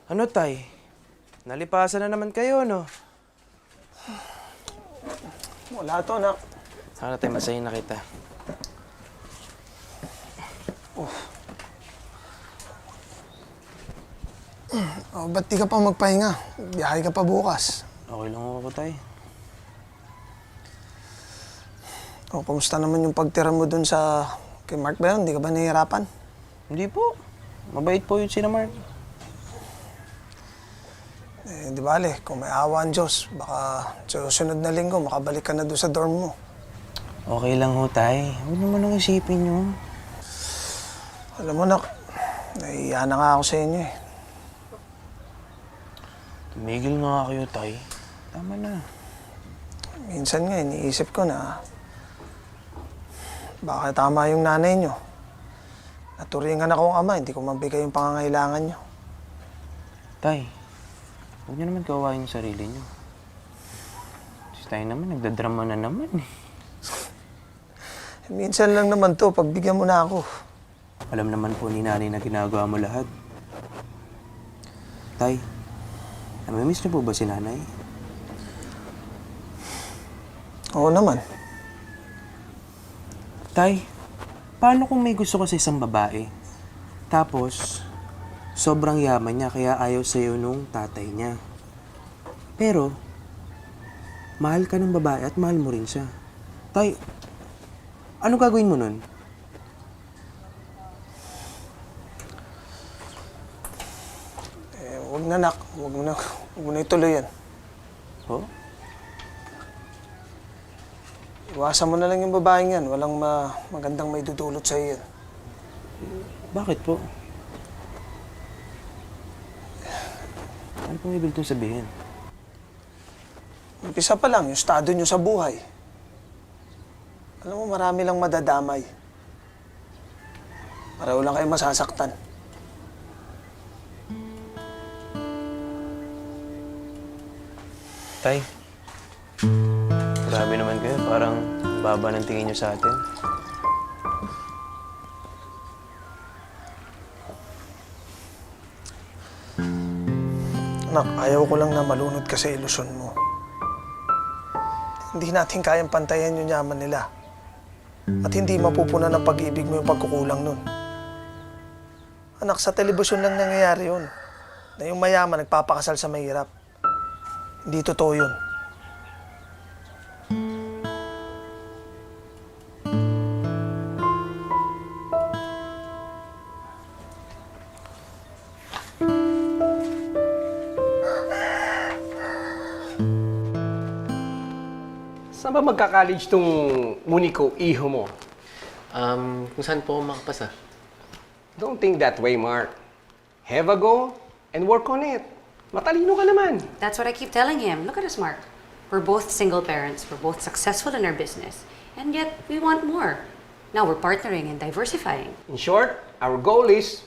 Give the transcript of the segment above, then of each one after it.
Ano, Tay? Nalipasan na naman kayo, no? Wala to, anak. Sana, Tay, masahin na kita. Oh, ba't di ka pa magpahinga? Biyahe ka pa bukas. Okay lang ako, Tay. Oh, kumusta naman yung pagtira mo dun sa... kay Mark ba yun? Di ka ba nahihirapan? Hindi po. Mabait po yun sina Mark. Eh, di bale, kung may awa ang Diyos, baka sa susunod na linggo, makabalik ka na doon sa dorm mo. Okay lang ho, Tay. Huwag naman nang isipin yun. Alam mo, nak, nahihiya na nga ako sa inyo eh. Tumigil nga kayo, Tay. Tama na. Minsan nga, iniisip ko na baka tama yung nanay nyo. Naturingan akong ama, hindi ko mabigay yung pangangailangan nyo. Tay, huwag niyo naman kawain yung sarili niyo. Si Tay naman, nagdadrama na naman eh. Minsan lang naman to, pagbigyan mo na ako. Alam naman po ni nanay na ginagawa mo lahat. Tay, namimiss niyo po ba si nanay? Oo naman. Tay, paano kung may gusto ka sa isang babae? Tapos, sobrang yaman niya kaya ayaw sa'yo nung tatay niya. Pero, mahal ka ng babae at mahal mo rin siya. Tay, ano gagawin mo nun? Eh, wag na, nak. Wag mo na ituloy yan. Oh? Iwasan mo na lang yung babaeng yan. Walang magandang may dudulot sa'yo yan. Bakit po? Ano pong ibig itong sabihin? Umpisa pa lang, yung estado nyo sa buhay. Alam mo, marami lang madadamay. Pareho lang kayo masasaktan. Tay, grabe naman kayo. Parang baba ng tingin niyo sa atin. Anak, ayaw ko lang na malunod ka sa ilusyon mo. Hindi natin kayang pantayan yung yaman nila. At hindi mapupunan ng pag-ibig mo yung pagkukulang nun. Anak, sa telebisyon lang nangyayari yun. Na yung mayaman nagpapakasal sa mahirap. Hindi totoo yun. Saan ba magka-college tong Munico, iho mo? Kung saan po makapasa? Don't think that way, Mark. Have a go and work on it. Matalino ka naman. That's what I keep telling him. Look at us, Mark. We're both single parents. We're both successful in our business. And yet, we want more. Now we're partnering and diversifying. In short, our goal is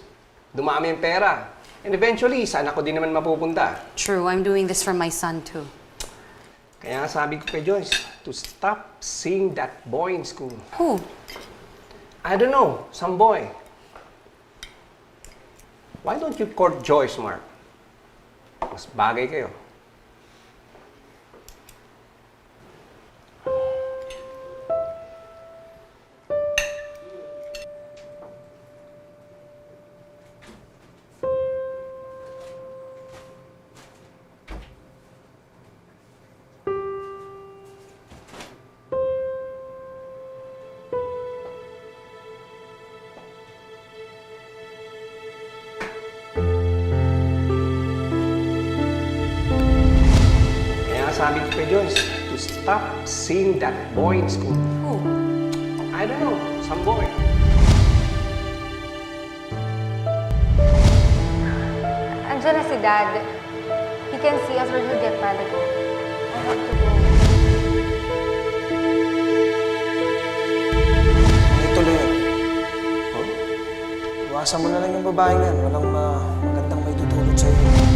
dumami ang pera. And eventually, saan ako din naman mapupunta. True, I'm doing this for my son, too. Kaya nga sabi ko kay Joyce, to stop seeing that boy in school. Who? I don't know, some boy. Why don't you court Joyce, Mark? Mas bagay kayo. Sabi ko kay Joyce, to stop seeing that boy in school. Who? I don't know, some boy. Andiyan na si Dad. He can see us or he'll get mad again. I have to go. Hindi tuloy yun. Iwasan mo na lang yung babaeng yan. Walang magandang may dudulot sa'yo.